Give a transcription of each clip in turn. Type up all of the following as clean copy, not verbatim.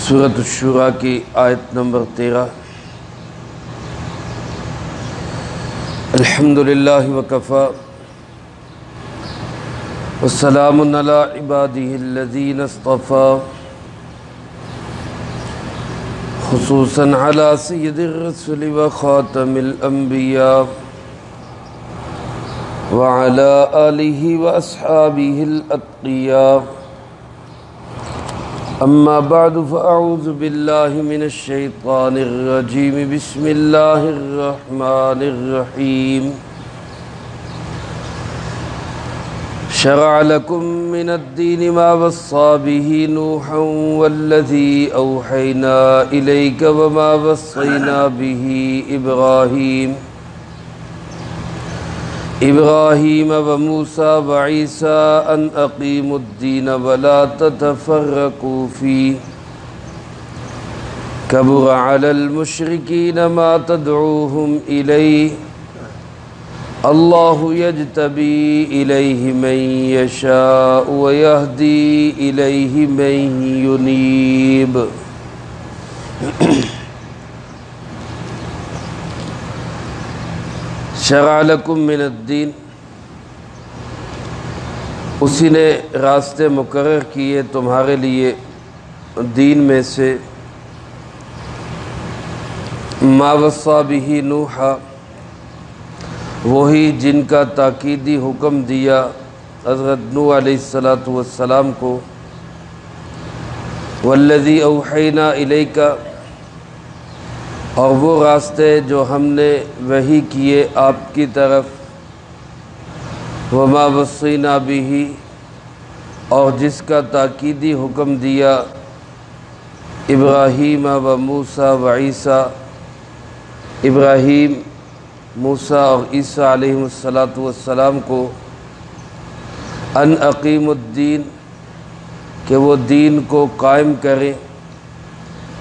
سورۃ الشورى کی آیت نمبر 13۔ الحمدللہ وکفی والسلام علی عبادہ الذین اصطفی، خصوصاً علی سید الرسل وخاتم الانبیاء وعلی آلہ واصحابہ الاتقیاء۔ اما بعد فاعوذ باللہ من الشیطان الرجیم، بسم اللہ الرحمن الرحیم۔ شرع لکم من الدین ما وصى به نوحا والذی اوحینا الیک وما وصینا به ابراہیم وموسیٰ وعیسیٰ ان اقیموا الدین ولا تتفرقوا فیہ، کبر علی المشرکین ما تدعوہم الیہ، اللہ یجتبی الیہ من یشاء ویہدی الیہ من ینیب۔ شرع لکم من الدین، اسی نے راستے مقرر کیے تمہارے لیے دین میں سے، ما وصی بہ نوحا، وہی جن کا تاکیدی حکم دیا حضرت نوح علیہ السلام کو، والذی اوحینا الیک، اور وہ راستے جو ہم نے وحی کیے آپ کی طرف، وما وصینا بہ، اور جس کا تاکیدی حکم دیا ابراہیم و موسیٰ و عیسیٰ، ابراہیم، موسیٰ اور عیسیٰ علیہ السلام کو، ان اقیموا الدین، کہ وہ دین کو قائم کریں،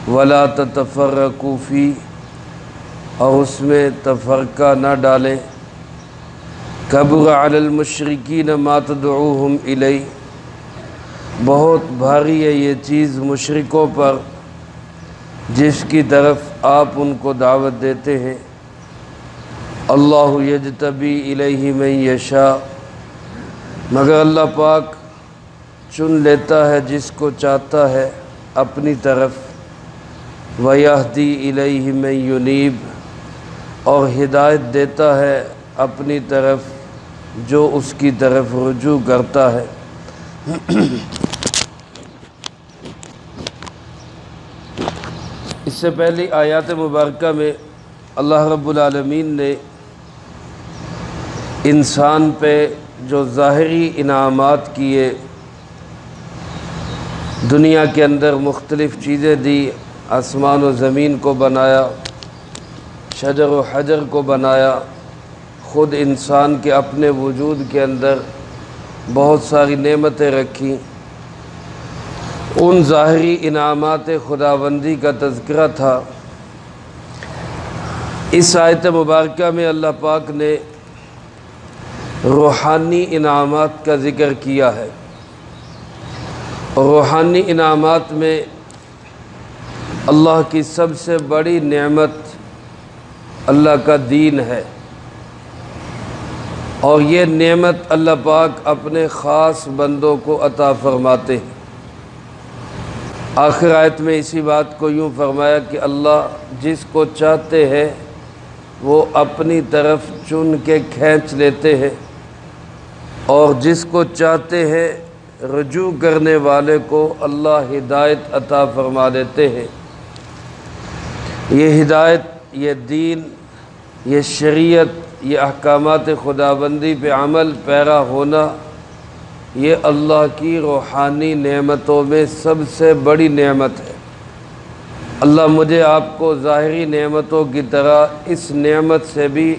ولا تتفرقوا فیہ، اور اس میں تفرقہ نہ ڈالیں، کبر علی المشرکین ما تدعوہم الیہ، بہت بھاری ہے یہ چیز مشرکوں پر جس کی طرف آپ ان کو دعوت دیتے ہیں۔ اللہ یجتبی الیہ من یشاء، مگر اللہ پاک چن لیتا ہے جس کو چاہتا ہے اپنی طرف، ویہدی الیہ من ینیب، اور ہدایت دیتا ہے اپنی طرف جو اس کی طرف رجوع کرتا ہے۔ اس سے پہلی آیات مبارکہ میں اللہ رب العالمین نے انسان پہ جو ظاہری انعامات کیے، دنیا کے اندر مختلف چیزیں دی، آسمان و زمین کو بنایا، شجر و حجر کو بنایا، خود انسان کے اپنے وجود کے اندر بہت ساری نعمتیں رکھیں، ان ظاہری انعامات خداوندی کا تذکرہ تھا۔ اس آیت مبارکہ میں اللہ پاک نے روحانی انعامات کا ذکر کیا ہے، اور روحانی انعامات میں اللہ کی سب سے بڑی نعمت اللہ کا دین ہے، اور یہ نعمت اللہ پاک اپنے خاص بندوں کو عطا فرماتے ہیں۔ آخر آیت میں اسی بات کو یوں فرمایا کہ اللہ جس کو چاہتے ہیں وہ اپنی طرف چن کے کھینچ لیتے ہیں، اور جس کو چاہتے ہیں رجوع کرنے والے کو اللہ ہدایت عطا فرما دیتے ہیں۔ یہ ہدایت، یہ دین، یہ شریعت، یہ احکامات خداوندی پہ عمل پیرا ہونا، یہ اللہ کی روحانی نعمتوں میں سب سے بڑی نعمت ہے۔ اللہ مجھے آپ کو ظاہری نعمتوں کی طرح اس نعمت سے بھی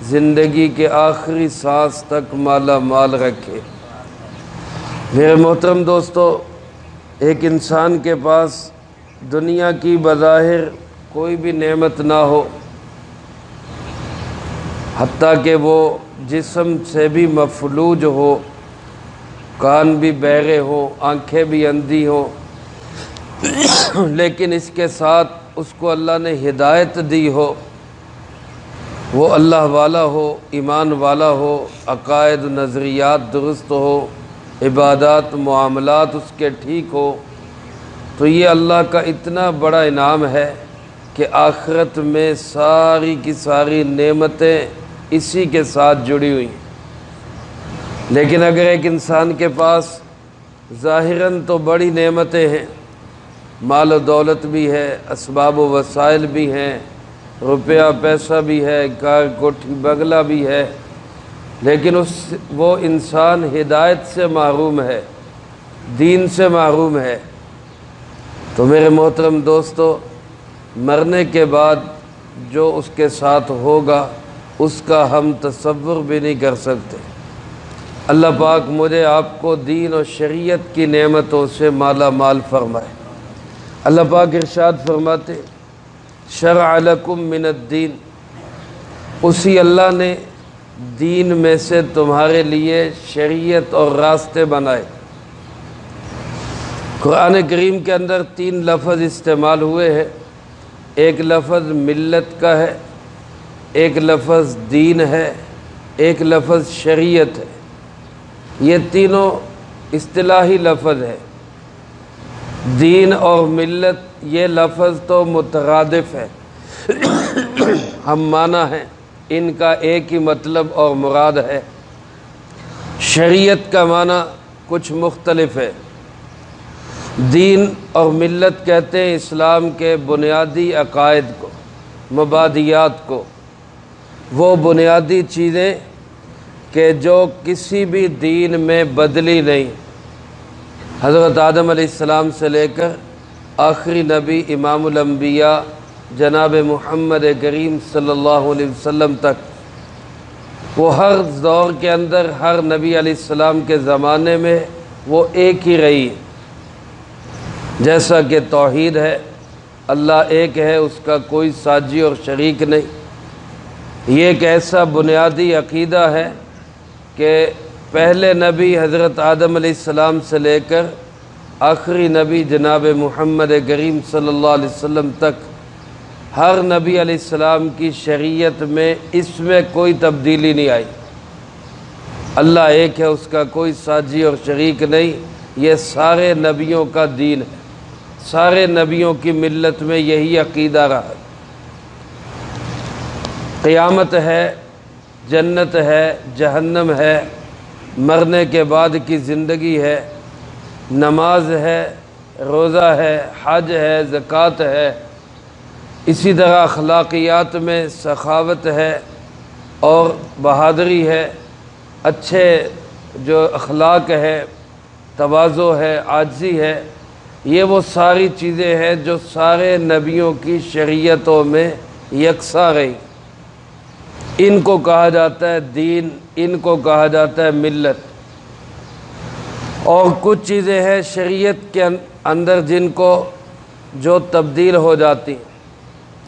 زندگی کے آخری سانس تک مالا مال رکھے۔ میرے محترم دوستو، ایک انسان کے پاس دنیا کی بظاہر کوئی بھی نعمت نہ ہو، حتیٰ کہ وہ جسم سے بھی مفلوج ہو، کان بھی بہرے ہوں، آنکھیں بھی اندھی ہوں، لیکن اس کے ساتھ اس کو اللہ نے ہدایت دی ہو، وہ اللہ والا ہو، ایمان والا ہو، عقائد نظریات درست ہو، عبادات معاملات اس کے ٹھیک ہو، تو یہ اللہ کا اتنا بڑا انعام ہے کہ آخرت میں ساری کی ساری نعمتیں اسی کے ساتھ جڑی ہوئی ہیں۔ لیکن اگر ایک انسان کے پاس ظاہراً تو بڑی نعمتیں ہیں، مال و دولت بھی ہے، اسباب و وسائل بھی ہیں، روپیہ پیسہ بھی ہے، کار کوٹھی بنگلہ بھی ہے، لیکن وہ انسان ہدایت سے محروم ہے، دین سے محروم ہے، تو میرے محترم دوستو، مرنے کے بعد جو اس کے ساتھ ہوگا اس کا ہم تصور بھی نہیں کر سکتے۔ اللہ پاک مجھے آپ کو دین اور شریعت کی نعمتوں سے مالا مال فرمائے۔ اللہ پاک ارشاد فرماتے، شرع لکم من الدین، اسی اللہ نے دین میں سے تمہارے لیے شریعت اور راستے بنائے۔ قرآن کریم کے اندر 3 لفظ استعمال ہوئے ہیں، ایک لفظ ملت کا ہے، ایک لفظ دین ہے، ایک لفظ شریعت ہے۔ یہ تینوں اصطلاحی لفظ ہے۔ دین اور ملت یہ لفظ تو مترادف ہے، ہم معنی ہیں، ان کا ایک ہی مطلب اور مراد ہے۔ شریعت کا معنی کچھ مختلف ہے۔ دین اور ملت کہتے ہیں اسلام کے بنیادی عقائد کو، مبادیات کو، وہ بنیادی چیزیں کہ جو کسی بھی دین میں بدلی نہیں۔ حضرت آدم علیہ السلام سے لے کر آخری نبی امام الانبیاء جناب محمد کریم صلی اللہ علیہ وسلم تک، وہ ہر دور کے اندر ہر نبی علیہ السلام کے زمانے میں وہ ایک ہی رہی ہے۔ جیسا کہ توحید ہے، اللہ ایک ہے، اس کا کوئی ساجی اور شریک نہیں۔ یہ ایک ایسا بنیادی عقیدہ ہے کہ پہلے نبی حضرت آدم علیہ السلام سے لے کر آخری نبی جناب محمد کریم صلی اللہ علیہ وسلم تک ہر نبی علیہ السلام کی شریعت میں اس میں کوئی تبدیلی نہیں آئی۔ اللہ ایک ہے، اس کا کوئی ساجی اور شریک نہیں۔ یہ سارے نبیوں کا دین ہے، سارے نبیوں کی ملت میں یہی عقیدہ رہا۔ قیامت ہے، جنت ہے، جہنم ہے، مرنے کے بعد کی زندگی ہے، نماز ہے، روزہ ہے، حج ہے، زکوٰۃ ہے، اسی طرح اخلاقیات میں سخاوت ہے اور بہادری ہے، اچھے جو اخلاق ہے، تواضع ہے، عاجزی ہے، یہ وہ ساری چیزیں ہیں جو سارے نبیوں کی شریعتوں میں یکساں رہی۔ ان کو کہا جاتا ہے دین، ان کو کہا جاتا ہے ملت۔ اور کچھ چیزیں ہیں شریعت کے اندر جن کو جو تبدیل ہو جاتی،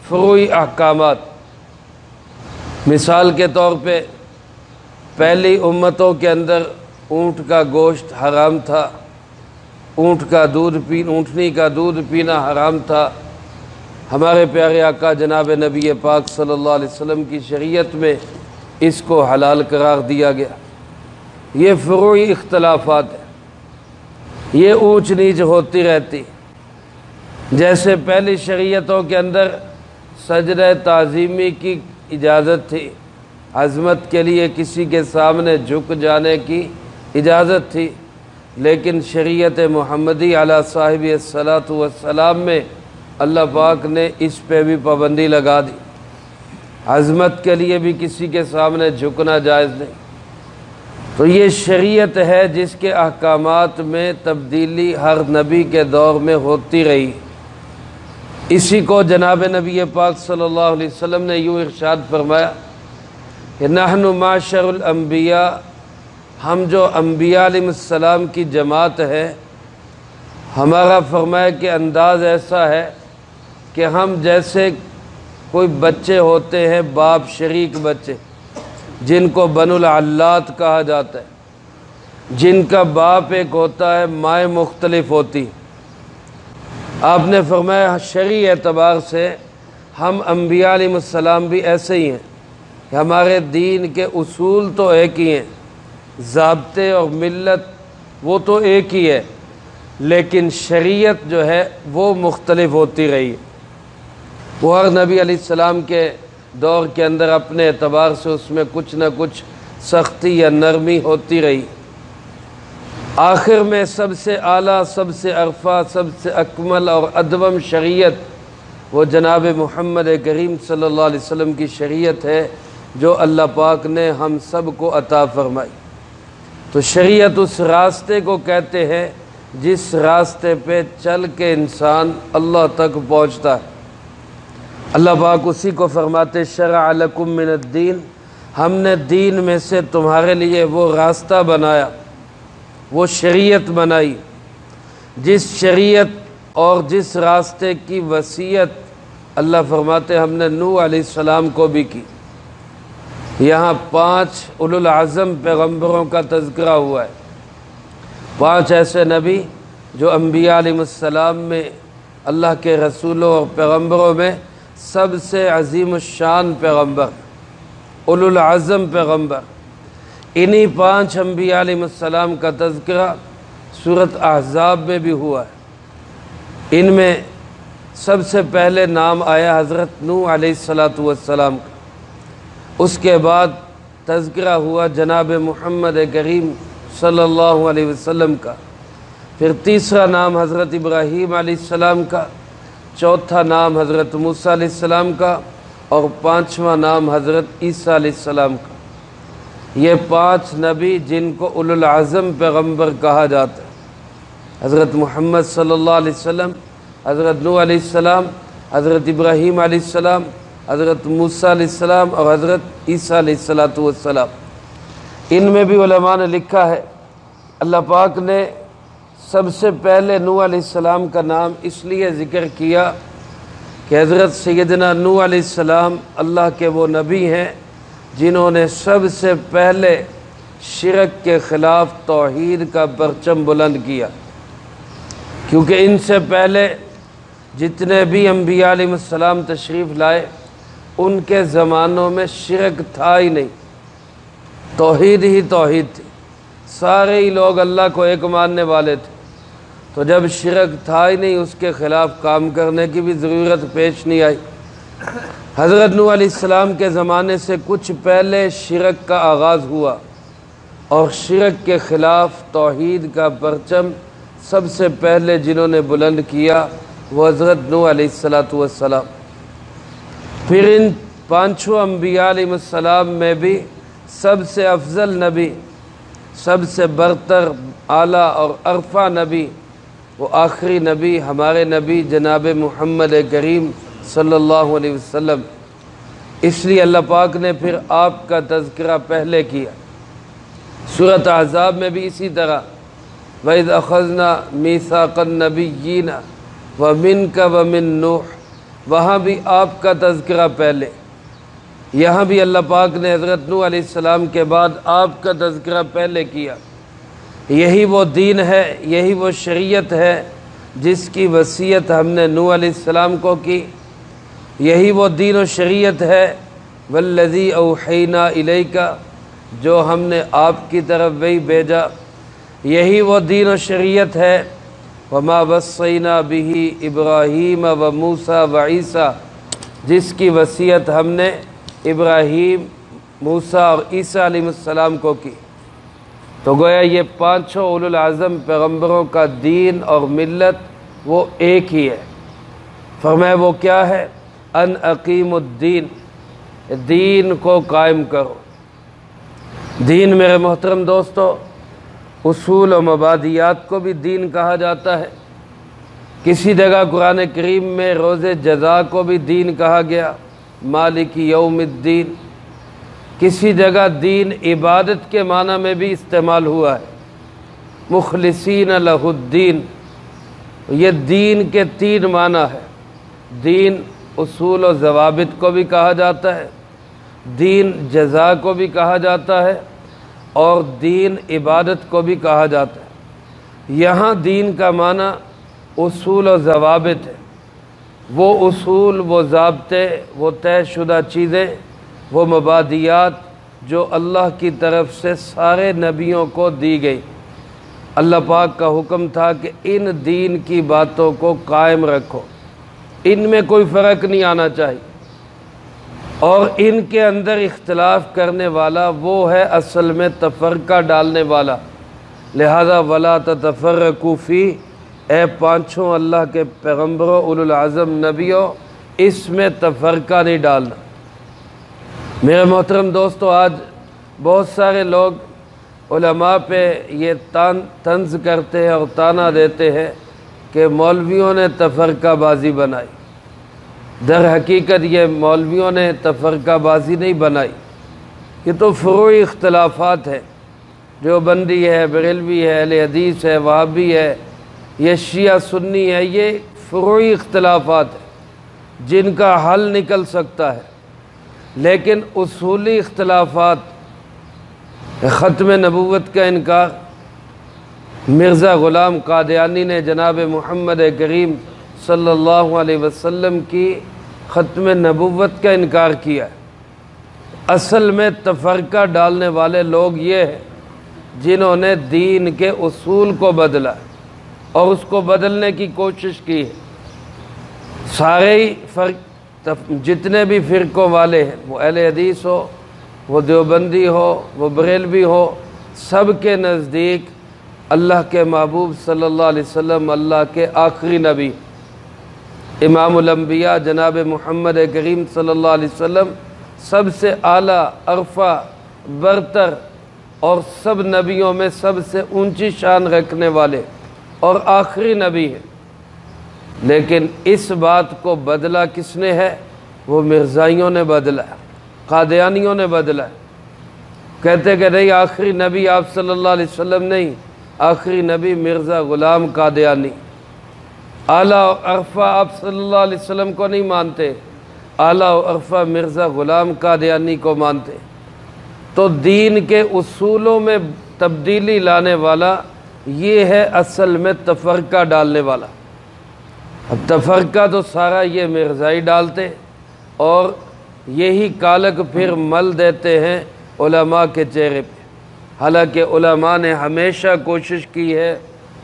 فروعی احکامات۔ مثال کے طور پہ پہلی امتوں کے اندر اونٹ کا گوشت حرام تھا، اونٹنی کا دودھ پینا حرام تھا۔ ہمارے پیارے آقا جناب نبی پاک صلی اللہ علیہ وسلم کی شریعت میں اس کو حلال قرار دیا گیا۔ یہ فروعی اختلافات ہیں، یہ اونچ نیچ ہوتی رہتی۔ جیسے پہلی شریعتوں کے اندر سجدہ تعظیمی کی اجازت تھی، عظمت کے لیے کسی کے سامنے جھک جانے کی اجازت تھی، لیکن شریعت محمدی علیہ صاحب الصلاۃ والسلام میں اللہ پاک نے اس پہ بھی پابندی لگا دی۔ عظمت کے لیے بھی کسی کے سامنے جھکنا جائز نہیں۔ تو یہ شریعت ہے جس کے احکامات میں تبدیلی ہر نبی کے دور میں ہوتی رہی۔ اسی کو جناب نبی پاک صلی اللہ علیہ وسلم نے یوں ارشاد فرمایا کہ نحن معاشر الانبیاء، ہم جو انبیاء علیہ السلام کی جماعت ہے، ہمارا فرمایا کہ انداز ایسا ہے کہ ہم جیسے کوئی بچے ہوتے ہیں، باپ شریک بچے، جن کو بنو العلات کہا جاتا ہے، جن کا باپ ایک ہوتا ہے، مائیں مختلف ہوتی، آپ نے فرمایا شرعی اعتبار سے ہم انبیاء علیہ السلام بھی ایسے ہی ہیں کہ ہمارے دین کے اصول تو ایک ہی ہیں، ضابطے اور ملت وہ تو ایک ہی ہے، لیکن شریعت جو ہے وہ مختلف ہوتی رہی ہے۔ وہ ہر نبی علیہ السلام کے دور کے اندر اپنے اعتبار سے اس میں کچھ نہ کچھ سختی یا نرمی ہوتی رہی۔ آخر میں سب سے اعلیٰ، سب سے ارفع، سب سے اکمل اور ادوم شریعت وہ جناب محمد کریم صلی اللہ علیہ وسلم کی شریعت ہے جو اللہ پاک نے ہم سب کو عطا فرمائی۔ تو شریعت اس راستے کو کہتے ہیں جس راستے پہ چل کے انسان اللہ تک پہنچتا ہے۔ اللہ پاک اسی کو فرماتے شرع لکم من الدین، ہم نے دین میں سے تمہارے لیے وہ راستہ بنایا، وہ شریعت بنائی، جس شریعت اور جس راستے کی وصیت اللہ فرماتے ہم نے نوح علیہ السلام کو بھی کی۔ یہاں 5 اولو العزم پیغمبروں کا تذکرہ ہوا ہے، 5 ایسے نبی جو انبیاء علیہ السلام میں اللہ کے رسولوں اور پیغمبروں میں سب سے عظیم الشان پیغمبر، اولو العزم پیغمبر۔ انہی 5 انبیاء علیہ السلام کا تذکرہ سورۃ احزاب میں بھی ہوا ہے۔ ان میں سب سے پہلے نام آیا حضرت نوح علیہ السلام کا، اس کے بعد تذکرہ ہوا جناب محمد کریم صلی اللہ علیہ وسلم کا، پھر تیسرا نام حضرت ابراہیم علیہ السلام کا، چوتھا نام حضرت موسیٰ علیہ السلام کا، اور 5واں نام حضرت عیسیٰ علیہ السلام کا۔ یہ 5 نبی جن کو اولو العزم پیغمبر کہا جاتا ہے، حضرت محمد صلی اللہ علیہ وسلم، حضرت نوح علیہ السلام، حضرت ابراہیم علیہ السلام، حضرت موسیٰ علیہ السلام اور حضرت عیسیٰ علیہ السلام۔ ان میں بھی علماء نے لکھا ہے اللہ پاک نے سب سے پہلے نوح علیہ السلام کا نام اس لیے ذکر کیا کہ حضرت سیدنا نوح علیہ السلام اللہ کے وہ نبی ہیں جنہوں نے سب سے پہلے شرک کے خلاف توحید کا پرچم بلند کیا، کیونکہ ان سے پہلے جتنے بھی انبیاء علیہ السلام تشریف لائے ان کے زمانوں میں شرک تھا ہی نہیں، توحید ہی توحید تھی، سارے ہی لوگ اللہ کو ایک ماننے والے تھے۔ تو جب شرک تھا ہی نہیں اس کے خلاف کام کرنے کی بھی ضرورت پیش نہیں آئی۔ حضرت نوح علیہ السلام کے زمانے سے کچھ پہلے شرک کا آغاز ہوا، اور شرک کے خلاف توحید کا پرچم سب سے پہلے جنہوں نے بلند کیا وہ حضرت نوح علیہ السلام۔ پھر ان 5 انبیاء علیہ السلام میں بھی سب سے افضل نبی، سب سے برتر، اعلیٰ اور ارفع نبی وہ آخری نبی ہمارے نبی جناب محمد کریم صلی اللہ علیہ وسلم۔ اس لیے اللہ پاک نے پھر آپ کا تذکرہ پہلے کیا۔ سورۃ احزاب میں بھی اسی طرح وَإِذْ أَخَذْنَا مِيثَاقَ النَّبِيِّينَ وَمِنْكَ وَمِن نُوحٍ، وہاں بھی آپ کا تذکرہ پہلے۔ یہاں بھی اللہ پاک نے حضرت نوح علیہ السلام کے بعد آپ کا تذکرہ پہلے کیا۔ یہی وہ دین ہے، یہی وہ شریعت ہے جس کی وصیت ہم نے نوح علیہ السلام کو کی، یہی وہ دین و شریعت ہے والذی اوحینا الیک، جو ہم نے آپ کی طرف وحی بھیجا، یہی وہ دین و شریعت ہے وما وصینا بہ ابراہیم و موسیٰ و عیسیٰ، جس کی وصیت ہم نے ابراہیم، موسیٰ اور عیسیٰ علیہ السلام کو کی۔ تو گویا یہ 5 اولو العزم پیغمبروں کا دین اور ملت وہ ایک ہی ہے۔ فرمایا وہ کیا ہے؟ ان اقیم الدین، دین کو قائم کرو۔ دین میرے محترم دوستو، اصول و مبادیات کو بھی دین کہا جاتا ہے۔ کسی جگہ قرآن کریم میں روز جزا کو بھی دین کہا گیا، مالک یوم الدین۔ کسی جگہ دین عبادت کے معنی میں بھی استعمال ہوا ہے، مخلصین لہ الدین۔ یہ دین کے 3 معنی ہے۔ دین اصول و ضوابط کو بھی کہا جاتا ہے، دین جزا کو بھی کہا جاتا ہے، اور دین عبادت کو بھی کہا جاتا ہے۔ یہاں دین کا معنی اصول و ضوابط ہے، وہ اصول، وہ ضابطے، وہ طے شدہ چیزیں، وہ مبادیات جو اللہ کی طرف سے سارے نبیوں کو دی گئی۔ اللہ پاک کا حکم تھا کہ ان دین کی باتوں کو قائم رکھو، ان میں کوئی فرق نہیں آنا چاہیے، اور ان کے اندر اختلاف کرنے والا وہ ہے اصل میں تفرقہ ڈالنے والا۔ لہذا وَلَا تَتَفَرَّقُوا فِيهِ، اے پانچوں اللہ کے پیغمبروں، اولو العزم نبیوں، اس میں تفرقہ نہیں ڈالنا۔ میرے محترم دوستو، آج بہت سارے لوگ علماء پہ یہ طنز کرتے ہیں اور طعنہ دیتے ہیں کہ مولویوں نے تفرقہ بازی بنائی۔ در حقیقت یہ مولویوں نے تفرقہ بازی نہیں بنائی، یہ تو فروعی اختلافات ہیں۔ دیوبندی ہے، بریلوی ہے، اہل حدیث ہے، وہابی ہے، یہ شیعہ سنی ہے، یہ فروعی اختلافات ہیں جن کا حل نکل سکتا ہے، لیکن اصولی اختلافات، ختم نبوت کا انکار، مرزا غلام قادیانی نے جناب محمد کریم صلی اللہ علیہ وسلم کی ختم نبوت کا انکار کیا ہے۔ اصل میں تفرقہ ڈالنے والے لوگ یہ ہیں جنہوں نے دین کے اصول کو بدلا اور اس کو بدلنے کی کوشش کی ہے۔ سارے ہی جتنے بھی فرقوں والے ہیں، وہ اہل حدیث ہو، وہ دیوبندی ہو، وہ بریلوی ہو، سب کے نزدیک اللہ کے محبوب صلی اللہ علیہ وسلم اللہ کے آخری نبی، امام الانبیاء جناب محمد کریم صلی اللہ علیہ وسلم سب سے اعلیٰ، عرفہ، برتر اور سب نبیوں میں سب سے اونچی شان رکھنے والے اور آخری نبی ہیں۔ لیکن اس بات کو بدلا کس نے ہے؟ وہ مرزائیوں نے بدلا ہے، قادیانیوں نے بدلا ہے۔ کہتے کہ نہیں، آخری نبی آپ صلی اللہ علیہ وسلم نہیں، آخری نبی مرزا غلام قادیانی۔ اعلیٰ و عرفہ آپ صلی اللہ علیہ وسلم کو نہیں مانتے، اعلیٰ و عرفہ مرزا غلام قادیانی کو مانتے۔ تو دین کے اصولوں میں تبدیلی لانے والا یہ ہے اصل میں تفرقہ ڈالنے والا۔ اب تفرقہ تو سارا یہ مرزائی ڈالتے اور یہی کالک پھر مل دیتے ہیں علماء کے چہرے پہ۔ حالانکہ علماء نے ہمیشہ کوشش کی ہے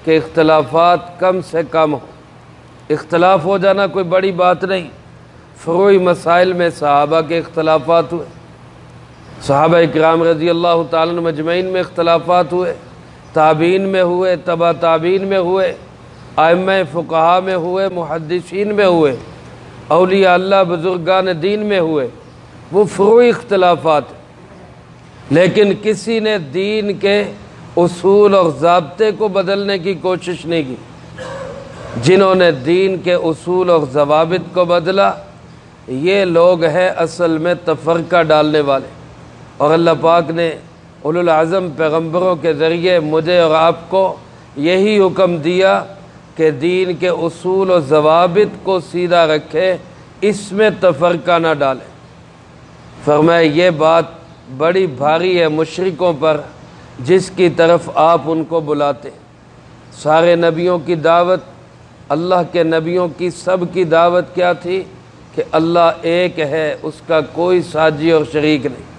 کہ اختلافات کم سے کم ہو۔ اختلاف ہو جانا کوئی بڑی بات نہیں۔ فروعی مسائل میں صحابہ کے اختلافات ہوئے، صحابہ اکرام رضی اللہ تعالیٰ عنہ مجمعین میں اختلافات ہوئے، تابعین میں ہوئے، تبع تابعین میں ہوئے، ائمہ فقہا میں ہوئے، محدثین میں ہوئے، اولیاء اللہ بزرگان دین میں ہوئے۔ وہ فروعی اختلافات، لیکن کسی نے دین کے اصول اور ضابطے کو بدلنے کی کوشش نہیں کی۔ جنہوں نے دین کے اصول اور ضوابط کو بدلا، یہ لوگ ہیں اصل میں تفرقہ ڈالنے والے۔ اور اللہ پاک نے اولو العزم پیغمبروں کے ذریعے مجھے اور آپ کو یہی حکم دیا کہ دین کے اصول و ضوابط کو سیدھا رکھے، اس میں تفرقہ نہ ڈالے۔ فرمایا یہ بات بڑی بھاری ہے مشرکوں پر جس کی طرف آپ ان کو بلاتے۔ سارے نبیوں کی دعوت، اللہ کے نبیوں کی سب کی دعوت کیا تھی؟ کہ اللہ ایک ہے، اس کا کوئی ساجی اور شریک نہیں۔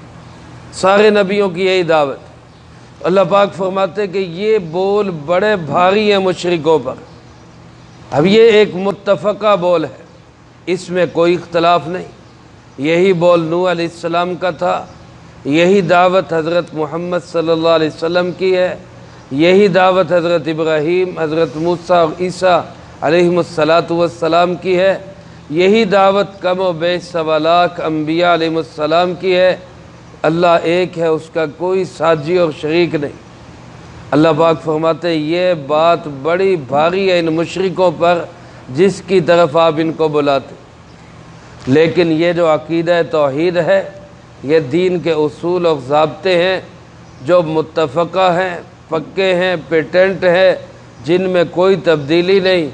سارے نبیوں کی یہی دعوت۔ اللہ پاک فرماتے کہ یہ بول بڑے بھاری ہیں مشرکوں پر۔ اب یہ ایک متفقہ بول ہے، اس میں کوئی اختلاف نہیں۔ یہی بول نوح علیہ السلام کا تھا، یہی دعوت حضرت محمد صلی اللہ علیہ وسلم کی ہے، یہی دعوت حضرت ابراہیم، حضرت موسیٰ اور عیسیٰ علیہم السلام کی ہے، یہی دعوت کم و بیش 1.25 لاکھ انبیاء علیہم السلام کی ہے۔ اللہ ایک ہے، اس کا کوئی ساجی اور شریک نہیں۔ اللہ پاک فرماتے یہ بات بڑی بھاری ہے ان مشرکوں پر جس کی طرف آپ ان کو بلاتے۔ لیکن یہ جو عقیدہ توحید ہے، یہ دین کے اصول اور ضابطے ہیں جو متفقہ ہیں، پکے ہیں، پیٹنٹ ہیں، جن میں کوئی تبدیلی نہیں۔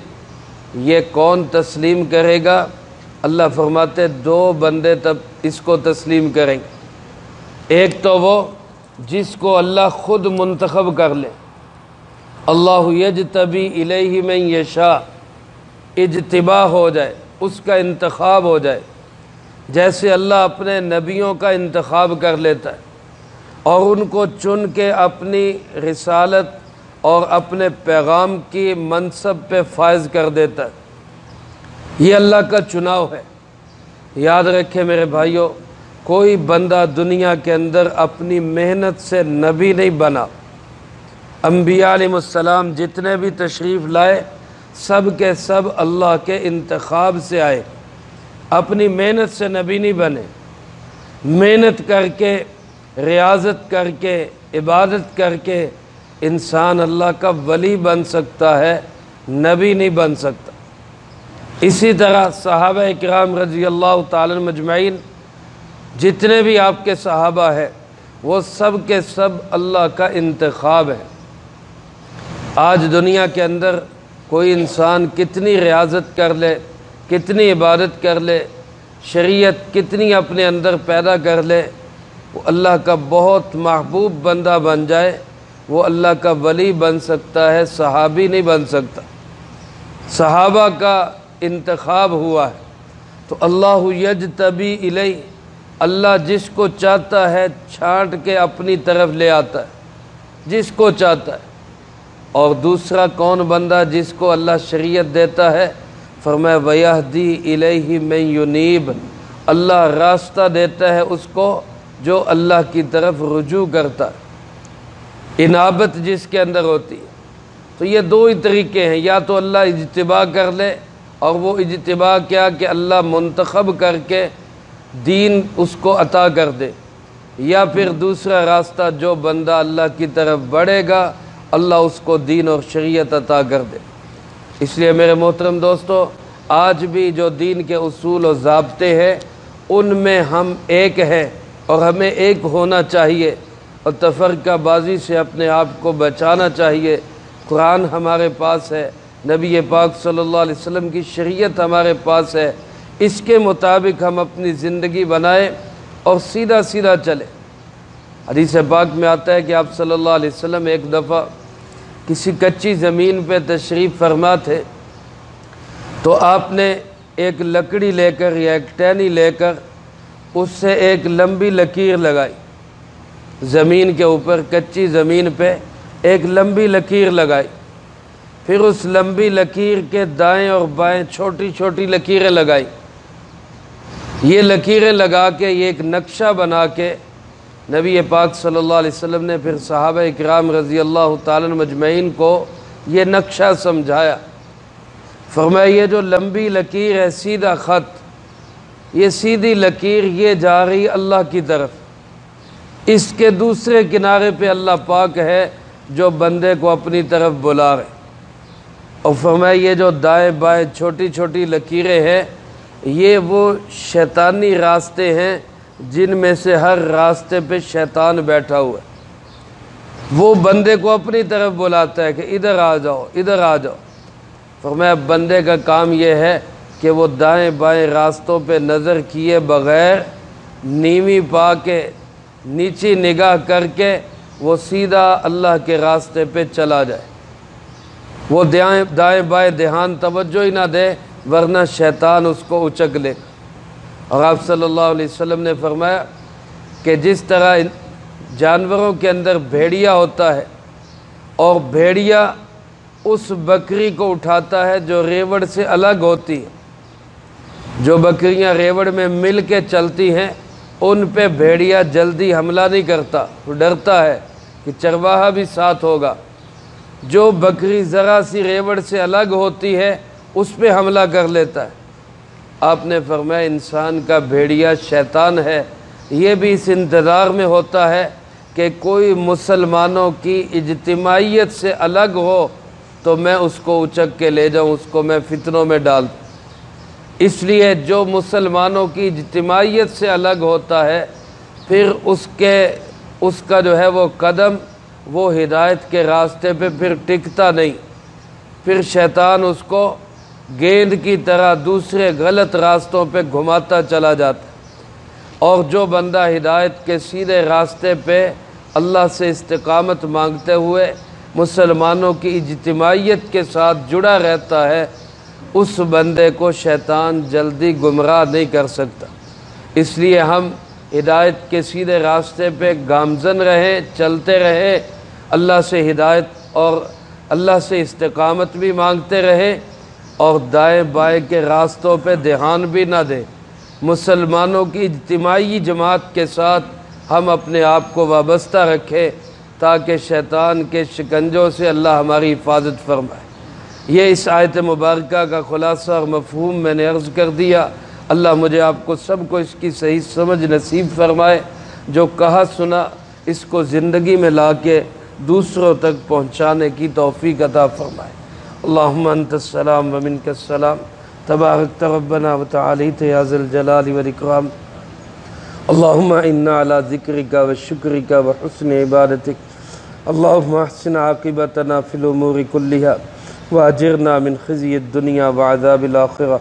یہ کون تسلیم کرے گا؟ اللہ فرماتے 2 بندے تب اس کو تسلیم کریں گے۔ ایک تو وہ جس کو اللہ خود منتخب کر لے، اللہ یجتبی الیہ من یشاء، اجتباء ہو جائے، اس کا انتخاب ہو جائے، جیسے اللہ اپنے نبیوں کا انتخاب کر لیتا ہے اور ان کو چن کے اپنی رسالت اور اپنے پیغام کی منصب پہ فائز کر دیتا ہے۔ یہ اللہ کا چناؤ ہے۔ یاد رکھیں میرے بھائیوں، کوئی بندہ دنیا کے اندر اپنی محنت سے نبی نہیں بنا۔ انبیاء علیہ السلام جتنے بھی تشریف لائے سب کے سب اللہ کے انتخاب سے آئے، اپنی محنت سے نبی نہیں بنے۔ محنت کر کے، ریاضت کر کے، عبادت کر کے انسان اللہ کا ولی بن سکتا ہے، نبی نہیں بن سکتا۔ اسی طرح صحابہ اکرام رضی اللہ تعالی عنہم مجمعین، جتنے بھی آپ کے صحابہ ہیں وہ سب کے سب اللہ کا انتخاب ہے۔ آج دنیا کے اندر کوئی انسان کتنی ریاضت کر لے، کتنی عبادت کر لے، شریعت کتنی اپنے اندر پیدا کر لے، وہ اللہ کا بہت محبوب بندہ بن جائے، وہ اللہ کا ولی بن سکتا ہے، صحابی نہیں بن سکتا۔ صحابہ کا انتخاب ہوا ہے تو اللہ یجتبی الیہ، اللہ جس کو چاہتا ہے چھانٹ کے اپنی طرف لے آتا ہے، جس کو چاہتا ہے۔ اور دوسرا کون بندہ جس کو اللہ شریعت دیتا ہے؟ فرمایا وَيَهْدِي إِلَيْهِ مَن يُنِيبُ، اللہ راستہ دیتا ہے اس کو جو اللہ کی طرف رجوع کرتا ہے، انابت جس کے اندر ہوتی ہے۔ تو یہ دو ہی طریقے ہیں، یا تو اللہ اجتباء کر لے، اور وہ اجتباء کیا کہ اللہ منتخب کر کے دین اس کو عطا کر دے، یا پھر دوسرا راستہ جو بندہ اللہ کی طرف بڑھے گا اللہ اس کو دین اور شریعت عطا کر دے۔ اس لیے میرے محترم دوستو، آج بھی جو دین کے اصول و ضابطے ہیں ان میں ہم ایک ہیں اور ہمیں ایک ہونا چاہیے اور تفرقہ بازی سے اپنے آپ کو بچانا چاہیے۔ قرآن ہمارے پاس ہے، نبی پاک صلی اللہ علیہ وسلم کی شریعت ہمارے پاس ہے، اس کے مطابق ہم اپنی زندگی بنائیں اور سیدھا سیدھا چلیں۔ حدیث پاک میں آتا ہے کہ آپ صلی اللہ علیہ وسلم ایک دفعہ کسی کچی زمین پہ تشریف فرما تھے، تو آپ نے ایک لکڑی لے کر یا ایک ٹہنی لے کر اس سے ایک لمبی لکیر لگائی، زمین کے اوپر کچی زمین پہ ایک لمبی لکیر لگائی، پھر اس لمبی لکیر کے دائیں اور بائیں چھوٹی چھوٹی لکیریں لگائی۔ یہ لکیریں لگا کے یہ ایک نقشہ بنا کے نبی پاک صلی اللہ علیہ وسلم نے پھر صحابہ اکرام رضی اللہ تعالیٰ عنہم مجمعین کو یہ نقشہ سمجھایا۔ فرمایا یہ جو لمبی لکیر ہے، سیدھا خط، یہ سیدھی لکیر یہ جا رہی اللہ کی طرف، اس کے دوسرے کنارے پہ اللہ پاک ہے جو بندے کو اپنی طرف بلا رہے۔ اور فرمایا یہ جو دائیں بائیں چھوٹی چھوٹی لکیریں ہیں یہ وہ شیطانی راستے ہیں جن میں سے ہر راستے پہ شیطان بیٹھا ہوا ہے، وہ بندے کو اپنی طرف بلاتا ہے کہ ادھر آ جاؤ، ادھر آ جاؤ۔ فرمایا بندے کا کام یہ ہے کہ وہ دائیں بائیں راستوں پہ نظر کیے بغیر نیوی پا کے نیچی نگاہ کر کے وہ سیدھا اللہ کے راستے پہ چلا جائے، وہ دائیں بائیں دھیان توجہ ہی نہ دے ورنہ شیطان اس کو اچک لے۔ اور آپ صلی اللہ علیہ وسلم نے فرمایا کہ جس طرح جانوروں کے اندر بھیڑیا ہوتا ہے اور بھیڑیا اس بکری کو اٹھاتا ہے جو ریوڑ سے الگ ہوتی ہے، جو بکریاں ریوڑ میں مل کے چلتی ہیں ان پہ بھیڑیا جلدی حملہ نہیں کرتا، وہ ڈرتا ہے کہ چرواہا بھی ساتھ ہوگا۔ جو بکری ذرا سی ریوڑ سے الگ ہوتی ہے اس پہ حملہ کر لیتا ہے۔ آپ نے فرمایا انسان کا بھیڑیا شیطان ہے، یہ بھی اس انتظار میں ہوتا ہے کہ کوئی مسلمانوں کی اجتماعیت سے الگ ہو تو میں اس کو اچک کے لے جاؤں، اس کو میں فتنوں میں ڈال دوں۔ اس لیے جو مسلمانوں کی اجتماعیت سے الگ ہوتا ہے پھر اس کا جو ہے وہ قدم وہ ہدایت کے راستے پہ پھر ٹکتا نہیں، پھر شیطان اس کو گیند کی طرح دوسرے غلط راستوں پہ گھماتا چلا جاتا ہے۔ اور جو بندہ ہدایت کے سیدھے راستے پہ اللہ سے استقامت مانگتے ہوئے مسلمانوں کی اجتماعیت کے ساتھ جڑا رہتا ہے اس بندے کو شیطان جلدی گمراہ نہیں کر سکتا۔ اس لیے ہم ہدایت کے سیدھے راستے پہ گامزن رہیں، چلتے رہیں، اللہ سے ہدایت اور اللہ سے استقامت بھی مانگتے رہیں، اور دائیں بائیں کے راستوں پہ دھیان بھی نہ دیں۔ مسلمانوں کی اجتماعی جماعت کے ساتھ ہم اپنے آپ کو وابستہ رکھیں تاکہ شیطان کے شکنجوں سے اللہ ہماری حفاظت فرمائے۔ یہ اس آیت مبارکہ کا خلاصہ اور مفہوم میں نے عرض کر دیا۔ اللہ مجھے آپ کو سب کو اس کی صحیح سمجھ نصیب فرمائے، جو کہا سنا اس کو زندگی میں لا کے دوسروں تک پہنچانے کی توفیق عطا فرمائے۔ اللہم انت السلام ومنک السلام، تبارکت ربنا وتعالیت یا ذی الجلال والاکرام۔ اللہم انا علی ذکرک وشکرک وحسن عبادتک، اللہم احسن عاقبتنا فی الامور کلہا واجرنا من خزی الدنیا وعذاب الآخرہ۔